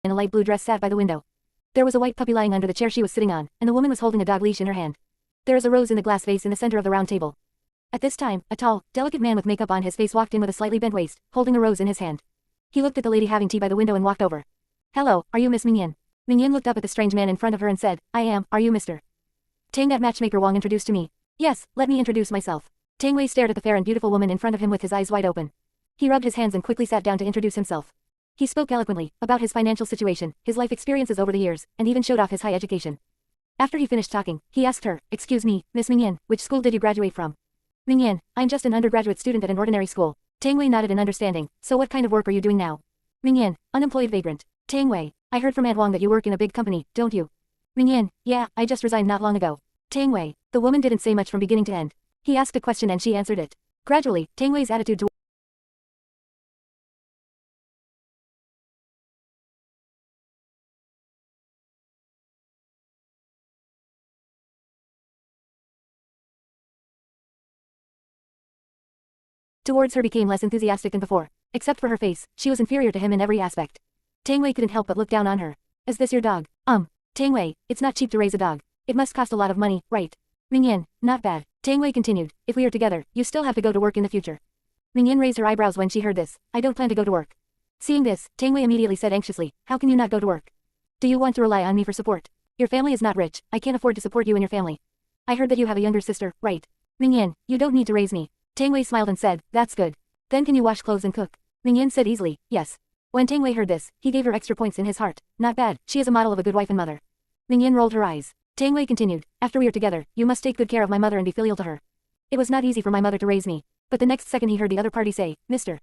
in a light blue dress sat by the window. There was a white puppy lying under the chair she was sitting on, and the woman was holding a dog leash in her hand. There is a rose in the glass vase in the center of the round table. At this time, a tall, delicate man with makeup on his face walked in with a slightly bent waist, holding a rose in his hand. He looked at the lady having tea by the window and walked over. "Hello, are you Miss Mingyan?" Mingyan looked up at the strange man in front of her and said, "I am, are you Mr. Tang?" That matchmaker Wang introduced to me. "Yes, let me introduce myself." Tang Wei stared at the fair and beautiful woman in front of him with his eyes wide open. He rubbed his hands and quickly sat down to introduce himself. He spoke eloquently, about his financial situation, his life experiences over the years, and even showed off his high education. After he finished talking, he asked her, "Excuse me, Miss Mingyan, which school did you graduate from?" "Mingyan, I'm just an undergraduate student at an ordinary school." Tang Wei nodded in understanding. "So what kind of work are you doing now?" "Mingyan, unemployed vagrant." Tang Wei, "I heard from Aunt Wang that you work in a big company, don't you?" Mingyan, "Yeah, I just resigned not long ago." Tang Wei, the woman didn't say much from beginning to end. He asked a question and she answered it. Gradually, Tang Wei's attitude towards her became less enthusiastic than before. Except for her face, she was inferior to him in every aspect. Tang Wei couldn't help but look down on her. "Is this your dog?" Tang Wei, it's not cheap to raise a dog. It must cost a lot of money, right?" Mingyan, "Not bad." Tang Wei continued, "If we are together, you still have to go to work in the future." Mingyan raised her eyebrows when she heard this. "I don't plan to go to work." Seeing this, Tang Wei immediately said anxiously, "How can you not go to work? Do you want to rely on me for support? Your family is not rich, I can't afford to support you and your family. I heard that you have a younger sister, right?" "Mingyan, you don't need to raise me." Tang Wei smiled and said, "That's good. Then can you wash clothes and cook?" Mingyan said easily, "Yes." When Tang Wei heard this, he gave her extra points in his heart. Not bad, she is a model of a good wife and mother. Mingyan rolled her eyes. Tang Wei continued, "After we are together, you must take good care of my mother and be filial to her. It was not easy for my mother to raise me." But the next second he heard the other party say, "Mr.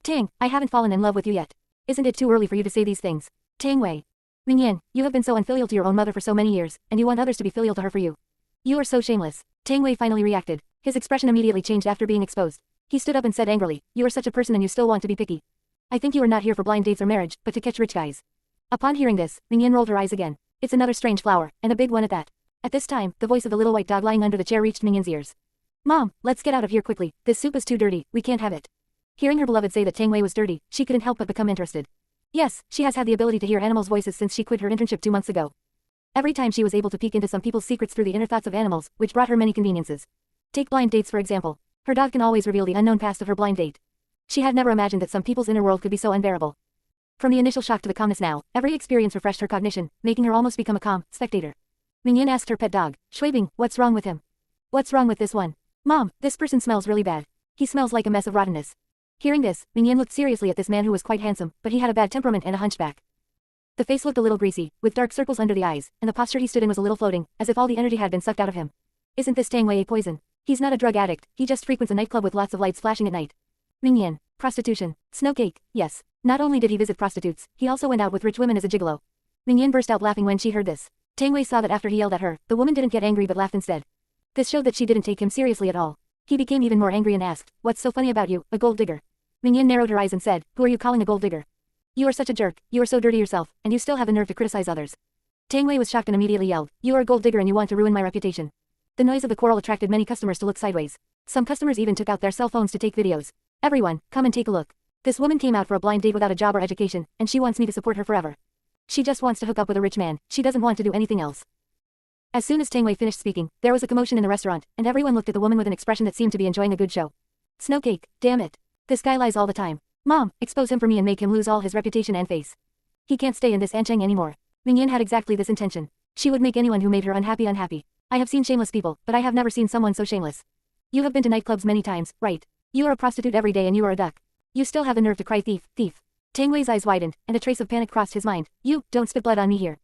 Tang, I haven't fallen in love with you yet. Isn't it too early for you to say these things?" Tang Wei, "Mingyan, you have been so unfilial to your own mother for so many years, and you want others to be filial to her for you. You are so shameless." Tang Wei finally reacted. His expression immediately changed after being exposed. He stood up and said angrily, "You are such a person and you still want to be picky. I think you are not here for blind dates or marriage, but to catch rich guys." Upon hearing this, Mingyan rolled her eyes again. "It's another strange flower, and a big one at that." At this time, the voice of the little white dog lying under the chair reached Mingyan's ears. "Mom, let's get out of here quickly, this soup is too dirty, we can't have it." Hearing her beloved say that Tang Wei was dirty, she couldn't help but become interested. Yes, she has had the ability to hear animals' voices since she quit her internship 2 months ago. Every time she was able to peek into some people's secrets through the inner thoughts of animals, which brought her many conveniences. Take blind dates for example. Her dog can always reveal the unknown past of her blind date. She had never imagined that some people's inner world could be so unbearable. From the initial shock to the calmness now, every experience refreshed her cognition, making her almost become a calm spectator. Mingyan asked her pet dog, "Shuibing, what's wrong with him?" "What's wrong with this one?" "Mom, this person smells really bad. He smells like a mess of rottenness." Hearing this, Mingyan looked seriously at this man who was quite handsome, but he had a bad temperament and a hunchback. The face looked a little greasy, with dark circles under the eyes, and the posture he stood in was a little floating, as if all the energy had been sucked out of him. "Isn't this Tang Wei a poison? He's not a drug addict, he just frequents a nightclub with lots of lights flashing at night." Mingyan, prostitution, snowcake, yes. Not only did he visit prostitutes, he also went out with rich women as a gigolo. Mingyan burst out laughing when she heard this. Tang Wei saw that after he yelled at her, the woman didn't get angry but laughed instead. This showed that she didn't take him seriously at all. He became even more angry and asked, "What's so funny about you, a gold digger?" Mingyan narrowed her eyes and said, "Who are you calling a gold digger? You are such a jerk, you are so dirty yourself, and you still have the nerve to criticize others." Tang Wei was shocked and immediately yelled, "You are a gold digger and you want to ruin my reputation." The noise of the quarrel attracted many customers to look sideways. Some customers even took out their cell phones to take videos. "Everyone, come and take a look. This woman came out for a blind date without a job or education, and she wants me to support her forever. She just wants to hook up with a rich man, she doesn't want to do anything else." As soon as Tang Wei finished speaking, there was a commotion in the restaurant, and everyone looked at the woman with an expression that seemed to be enjoying a good show. "Snowcake, damn it. This guy lies all the time. Mom, expose him for me and make him lose all his reputation and face. He can't stay in this Ancheng anymore." Mingyan had exactly this intention. She would make anyone who made her unhappy unhappy. I have seen shameless people, but I have never seen someone so shameless. You have been to nightclubs many times, right? You are a prostitute every day and you are a duck. You still have the nerve to cry thief, thief. Tang Wei's eyes widened, and a trace of panic crossed his mind. "You, don't spit blood on me here."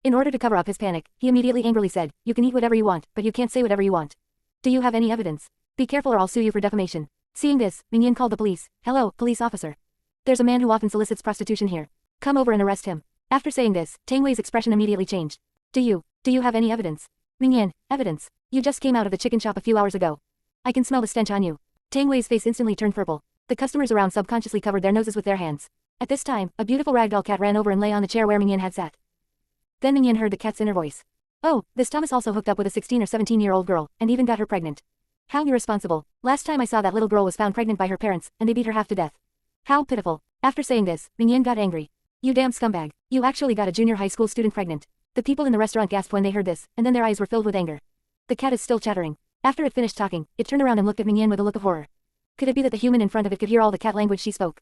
In order to cover up his panic, he immediately angrily said, "You can eat whatever you want, but you can't say whatever you want. Do you have any evidence? Be careful or I'll sue you for defamation." Seeing this, Mingyan called the police. "Hello, police officer. There's a man who often solicits prostitution here. Come over and arrest him." After saying this, Tang Wei's expression immediately changed. Do you have any evidence?" "Mingyan, evidence? You just came out of the chicken shop a few hours ago. I can smell the stench on you." Tang Wei's face instantly turned purple. The customers around subconsciously covered their noses with their hands. At this time, a beautiful ragdoll cat ran over and lay on the chair where Mingyan had sat. Then Mingyan heard the cat's inner voice. "Oh, this Thomas also hooked up with a 16 or 17-year-old girl, and even got her pregnant. How irresponsible. Last time I saw that little girl was found pregnant by her parents, and they beat her half to death. How pitiful." After saying this, Mingyan got angry. You damn scumbag. You actually got a junior high school student pregnant. The people in the restaurant gasped when they heard this, and then their eyes were filled with anger. The cat is still chattering. After it finished talking, it turned around and looked at Mingyan with a look of horror. Could it be that the human in front of it could hear all the cat language she spoke?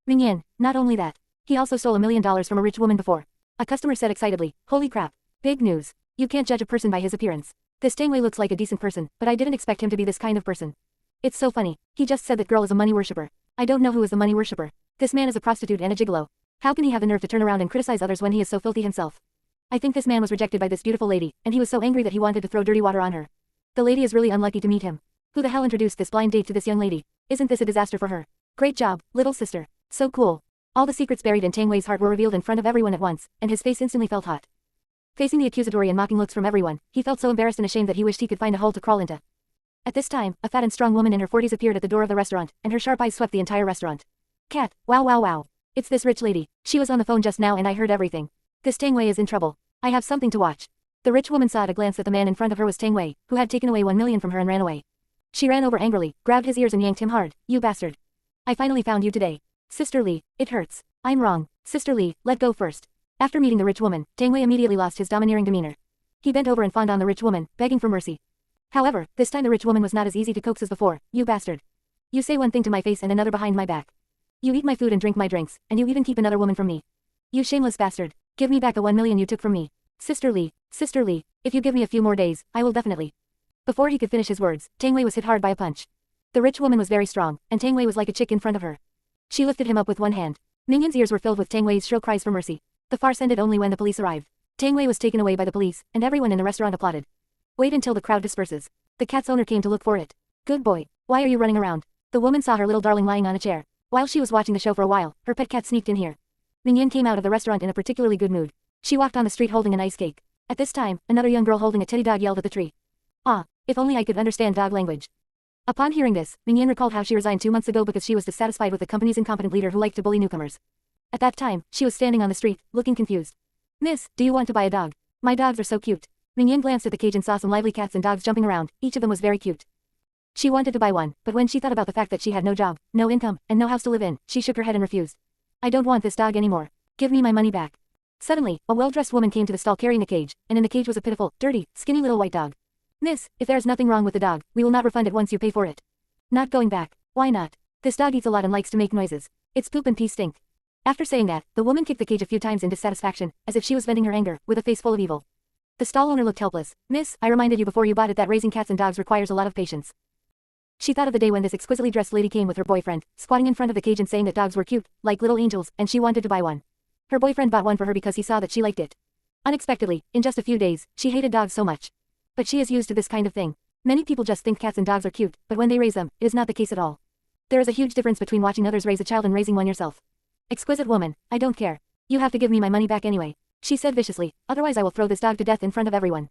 Mingyan, not only that. He also stole $1 million from a rich woman before. A customer said excitedly, holy crap. Big news. You can't judge a person by his appearance. This Tangwei looks like a decent person, but I didn't expect him to be this kind of person. It's so funny. He just said that girl is a money worshipper. I don't know who is the money worshipper. This man is a prostitute and a gigolo. How can he have the nerve to turn around and criticize others when he is so filthy himself? I think this man was rejected by this beautiful lady, and he was so angry that he wanted to throw dirty water on her. The lady is really unlucky to meet him. Who the hell introduced this blind date to this young lady? Isn't this a disaster for her? Great job, little sister. So cool. All the secrets buried in Tangwei's heart were revealed in front of everyone at once, and his face instantly felt hot. Facing the accusatory and mocking looks from everyone, he felt so embarrassed and ashamed that he wished he could find a hole to crawl into. At this time, a fat and strong woman in her 40s appeared at the door of the restaurant, and her sharp eyes swept the entire restaurant. Cat, wow wow wow. It's this rich lady. She was on the phone just now and I heard everything. This Tangwei is in trouble. I have something to watch. The rich woman saw at a glance that the man in front of her was Tangwei, who had taken away $1 million from her and ran away. She ran over angrily, grabbed his ears and yanked him hard. You bastard. I finally found you today. Sister Lee, it hurts. I'm wrong. Sister Lee, let go first. After meeting the rich woman, Tangwei immediately lost his domineering demeanor. He bent over and fawned on the rich woman, begging for mercy. However, this time the rich woman was not as easy to coax as before. You bastard. You say one thing to my face and another behind my back. You eat my food and drink my drinks, and you even keep another woman from me. You shameless bastard. Give me back the $1 million you took from me. Sister Lee, if you give me a few more days, I will definitely. Before he could finish his words, Tangwei was hit hard by a punch. The rich woman was very strong, and Tangwei was like a chick in front of her. She lifted him up with one hand. Mingyan's ears were filled with Tangwei's shrill cries for mercy. The farce ended only when the police arrived. Tangwei was taken away by the police, and everyone in the restaurant applauded. Wait until the crowd disperses. The cat's owner came to look for it. Good boy. Why are you running around? The woman saw her little darling lying on a chair. While she was watching the show for a while, her pet cat sneaked in here. Mingyan came out of the restaurant in a particularly good mood. She walked on the street holding an ice cake. At this time, another young girl holding a teddy dog yelled at the tree. Ah, if only I could understand dog language. Upon hearing this, Mingyan recalled how she resigned 2 months ago because she was dissatisfied with the company's incompetent leader who liked to bully newcomers. At that time, she was standing on the street, looking confused. Miss, do you want to buy a dog? My dogs are so cute. Mingyan glanced at the cage and saw some lively cats and dogs jumping around, each of them was very cute. She wanted to buy one, but when she thought about the fact that she had no job, no income, and no house to live in, she shook her head and refused. I don't want this dog anymore. Give me my money back. Suddenly, a well-dressed woman came to the stall carrying a cage, and in the cage was a pitiful, dirty, skinny little white dog. Miss, if there is nothing wrong with the dog, we will not refund it once you pay for it. Not going back. Why not? This dog eats a lot and likes to make noises. Its poop and pee stink. After saying that, the woman kicked the cage a few times in dissatisfaction, as if she was venting her anger, with a face full of evil. The stall owner looked helpless. Miss, I reminded you before you bought it that raising cats and dogs requires a lot of patience. She thought of the day when this exquisitely dressed lady came with her boyfriend, squatting in front of the cage and saying that dogs were cute, like little angels, and she wanted to buy one. Her boyfriend bought one for her because he saw that she liked it. Unexpectedly, in just a few days, she hated dogs so much. But she is used to this kind of thing. Many people just think cats and dogs are cute, but when they raise them, it is not the case at all. There is a huge difference between watching others raise a child and raising one yourself. Exquisite woman, I don't care. You have to give me my money back anyway, she said viciously, otherwise I will throw this dog to death in front of everyone.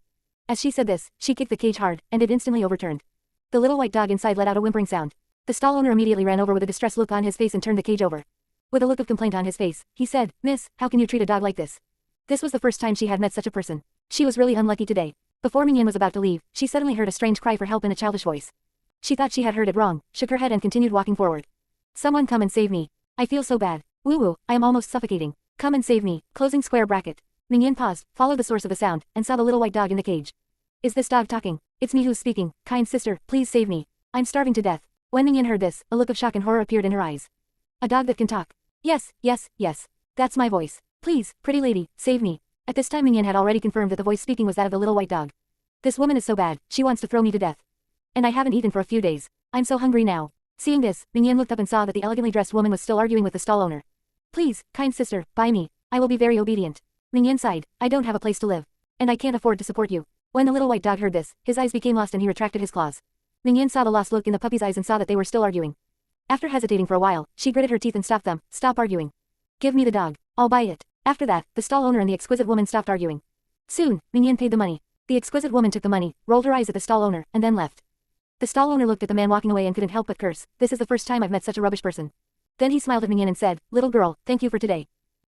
As she said this, she kicked the cage hard, and it instantly overturned. The little white dog inside let out a whimpering sound. The stall owner immediately ran over with a distressed look on his face and turned the cage over. With a look of complaint on his face, he said, Miss, how can you treat a dog like this? This was the first time she had met such a person. She was really unlucky today. Before Mingyan was about to leave, she suddenly heard a strange cry for help in a childish voice. She thought she had heard it wrong, shook her head and continued walking forward. Someone come and save me. I feel so bad. Woo-woo, I am almost suffocating. Come and save me. Closing square bracket. Mingyan paused, followed the source of the sound, and saw the little white dog in the cage. Is this dog talking? It's me who's speaking. Kind sister, please save me. I'm starving to death. When Mingyan heard this, a look of shock and horror appeared in her eyes. A dog that can talk. Yes. That's my voice. Please, pretty lady, save me. At this time Mingyan had already confirmed that the voice speaking was that of the little white dog. This woman is so bad, she wants to throw me to death. And I haven't eaten for a few days. I'm so hungry now. Seeing this, Mingyan looked up and saw that the elegantly dressed woman was still arguing with the stall owner. Please, kind sister, buy me. I will be very obedient. Mingyan sighed, I don't have a place to live. And I can't afford to support you. When the little white dog heard this, his eyes became lost and he retracted his claws. Mingyan saw the lost look in the puppy's eyes and saw that they were still arguing. After hesitating for a while, she gritted her teeth and stopped them. Stop arguing. Give me the dog. I'll buy it. After that, the stall owner and the exquisite woman stopped arguing. Soon, Mingyan paid the money. The exquisite woman took the money, rolled her eyes at the stall owner, and then left. The stall owner looked at the man walking away and couldn't help but curse. This is the first time I've met such a rubbish person. Then he smiled at Mingyan and said, Little girl, thank you for today.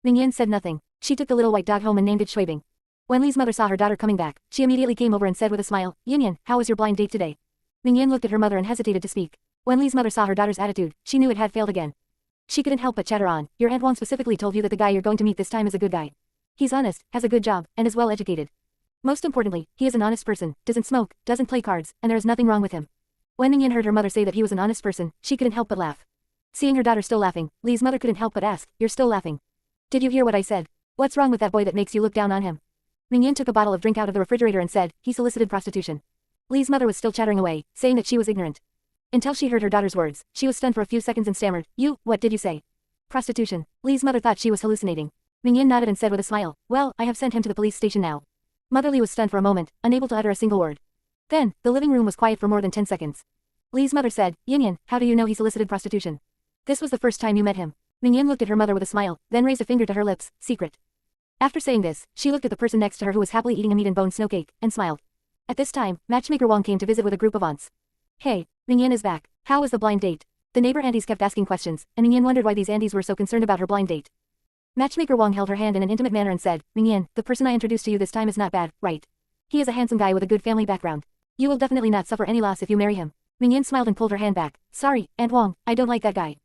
Mingyan said nothing. She took the little white dog home and named it Shuibing. When Li's mother saw her daughter coming back, she immediately came over and said with a smile, Yinyan, how was your blind date today? Mingyan looked at her mother and hesitated to speak. When Li's mother saw her daughter's attitude, she knew it had failed again. She couldn't help but chatter on. Your Aunt Wang specifically told you that the guy you're going to meet this time is a good guy. He's honest, has a good job, and is well educated. Most importantly, he is an honest person, doesn't smoke, doesn't play cards, and there is nothing wrong with him. When Mingyan heard her mother say that he was an honest person, she couldn't help but laugh. Seeing her daughter still laughing, Li's mother couldn't help but ask, "You're still laughing? Did you hear what I said? What's wrong with that boy that makes you look down on him?" Mingyan took a bottle of drink out of the refrigerator and said, "He solicited prostitution." Li's mother was still chattering away, saying that she was ignorant. Until she heard her daughter's words, she was stunned for a few seconds and stammered, what did you say?" "Prostitution." Li's mother thought she was hallucinating. Mingyan nodded and said with a smile, "Well, I have sent him to the police station now." Mother Li was stunned for a moment, unable to utter a single word. Then, the living room was quiet for more than 10 seconds. Li's mother said, "Yin, how do you know he solicited prostitution? This was the first time you met him." Mingyan looked at her mother with a smile, then raised a finger to her lips, secret. After saying this, she looked at the person next to her who was happily eating a meat and bone snow cake, and smiled. At this time, Matchmaker Wang came to visit with a group of aunts. "Hey, Mingyan is back. How was the blind date?" The neighbor aunties kept asking questions, and Mingyan wondered why these aunties were so concerned about her blind date. Matchmaker Wang held her hand in an intimate manner and said, "Mingyan, the person I introduced to you this time is not bad, right? He is a handsome guy with a good family background. You will definitely not suffer any loss if you marry him." Mingyan smiled and pulled her hand back. "Sorry, Aunt Wang, I don't like that guy."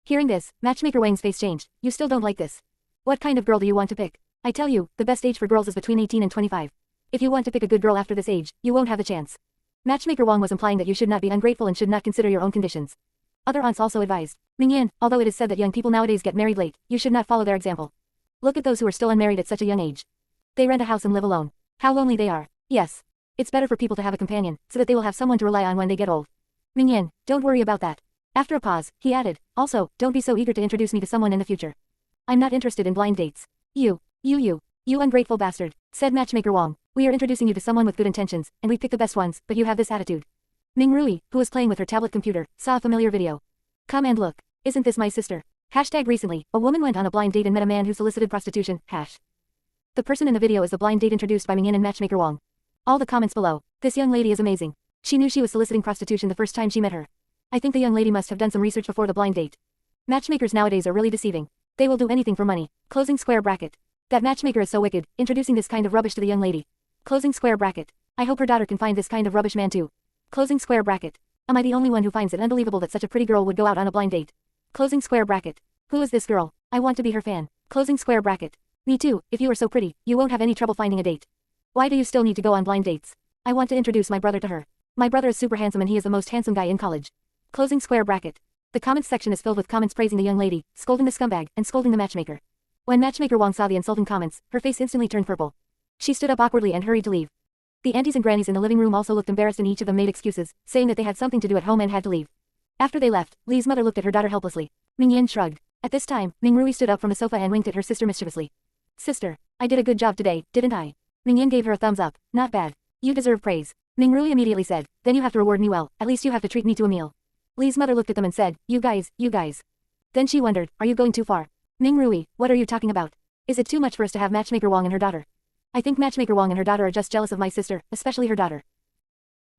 Hearing this, Matchmaker Wang's face changed. "You still don't like this? What kind of girl do you want to pick? I tell you, the best age for girls is between 18 and 25. If you want to pick a good girl after this age, you won't have a chance." Matchmaker Wang was implying that you should not be ungrateful and should not consider your own conditions. Other aunts also advised, "Mingyan, although it is said that young people nowadays get married late, you should not follow their example. Look at those who are still unmarried at such a young age. They rent a house and live alone. How lonely they are. Yes. It's better for people to have a companion, so that they will have someone to rely on when they get old. Mingyan, don't worry about that." After a pause, he added, "Also, don't be so eager to introduce me to someone in the future. I'm not interested in blind dates." You ungrateful bastard," said Matchmaker Wang. "We are introducing you to someone with good intentions, and we pick the best ones, but you have this attitude." Ming Rui, who was playing with her tablet computer, saw a familiar video. "Come and look. Isn't this my sister?" Recently, a woman went on a blind date and met a man who solicited prostitution. The person in the video is the blind date introduced by Mingyan and Matchmaker Wang. All the comments below. "This young lady is amazing. She knew she was soliciting prostitution the first time she met her. I think the young lady must have done some research before the blind date. Matchmakers nowadays are really deceiving. They will do anything for money." Closing square bracket. That matchmaker is so wicked, introducing this kind of rubbish to the young lady. Closing square bracket. I hope her daughter can find this kind of rubbish man too. Closing square bracket. Am I the only one who finds it unbelievable that such a pretty girl would go out on a blind date? Closing square bracket. Who is this girl? I want to be her fan. Closing square bracket. Me too, if you are so pretty, you won't have any trouble finding a date. Why do you still need to go on blind dates? I want to introduce my brother to her. My brother is super handsome and he is the most handsome guy in college. Closing square bracket. The comments section is filled with comments praising the young lady, scolding the scumbag, and scolding the matchmaker. When Matchmaker Wang saw the insulting comments, her face instantly turned purple. She stood up awkwardly and hurried to leave. The aunties and grannies in the living room also looked embarrassed and each of them made excuses, saying that they had something to do at home and had to leave. After they left, Li's mother looked at her daughter helplessly. Mingyan shrugged. At this time, Ming Rui stood up from the sofa and winked at her sister mischievously. "Sister, I did a good job today, didn't I?" Mingyan gave her a thumbs up. "Not bad. You deserve praise." Ming Rui immediately said, "Then you have to reward me well, at least you have to treat me to a meal." Li's mother looked at them and said, you guys. Then she wondered, are you going too far? Ming Rui, what are you talking about? Is it too much for us to have Matchmaker Wang and her daughter? I think Matchmaker Wang and her daughter are just jealous of my sister, especially her daughter.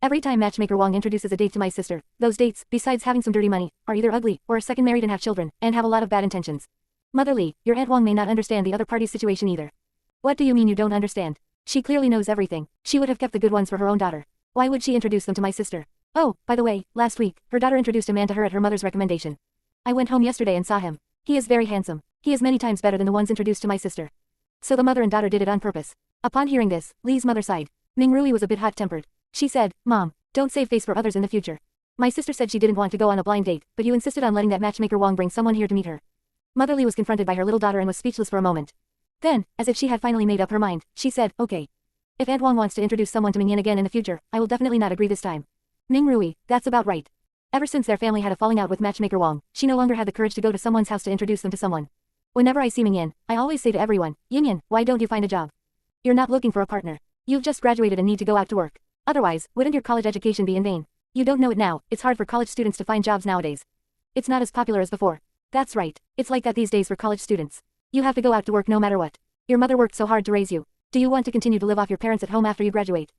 Every time Matchmaker Wang introduces a date to my sister, those dates, besides having some dirty money, are either ugly, or a second married and have children, and have a lot of bad intentions. Mother Li, your Aunt Wang may not understand the other party's situation either. What do you mean you don't understand? She clearly knows everything. She would have kept the good ones for her own daughter. Why would she introduce them to my sister? Oh, by the way, last week, her daughter introduced a man to her at her mother's recommendation. I went home yesterday and saw him. He is very handsome. He is many times better than the ones introduced to my sister. So the mother and daughter did it on purpose. Upon hearing this, Li's mother sighed. Ming Rui was a bit hot-tempered. She said, Mom, don't save face for others in the future. My sister said she didn't want to go on a blind date, but you insisted on letting that matchmaker Wang bring someone here to meet her. Mother Li was confronted by her little daughter and was speechless for a moment. Then, as if she had finally made up her mind, she said, okay. If Aunt Wang wants to introduce someone to Mingyan again in the future, I will definitely not agree this time. Ming Rui, that's about right. Ever since their family had a falling out with matchmaker Wang, she no longer had the courage to go to someone's house to introduce them to someone. Whenever I see Mingyan, I always say to everyone, Yin, why don't you find a job? You're not looking for a partner. You've just graduated and need to go out to work. Otherwise, wouldn't your college education be in vain? You don't know it now, it's hard for college students to find jobs nowadays. It's not as popular as before. That's right, it's like that these days for college students. You have to go out to work no matter what. Your mother worked so hard to raise you. Do you want to continue to live off your parents at home after you graduate?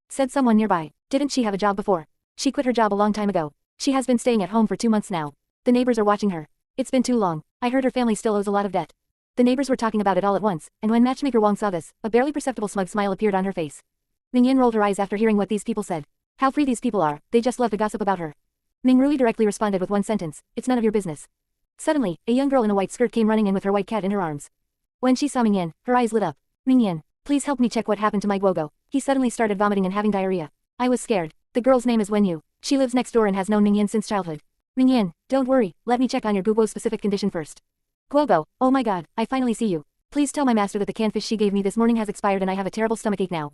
Said someone nearby. Didn't she have a job before? She quit her job a long time ago. She has been staying at home for 2 months now. The neighbors are watching her. It's been too long. I heard her family still owes a lot of debt. The neighbors were talking about it all at once, and when matchmaker Wang saw this, a barely perceptible smug smile appeared on her face. Mingyan rolled her eyes after hearing what these people said. How free these people are, they just love to gossip about her. Ming Rui directly responded with one sentence, it's none of your business. Suddenly, a young girl in a white skirt came running in with her white cat in her arms. When she saw Mingyan, her eyes lit up. Mingyan, please help me check what happened to my Guogo. He suddenly started vomiting and having diarrhea. I was scared. The girl's name is Wenyu. She lives next door and has known Mingyan since childhood. Mingyan, don't worry, let me check on your Guogo's specific condition first. Guogo, oh my god, I finally see you. Please tell my master that the canned fish she gave me this morning has expired and I have a terrible stomachache now.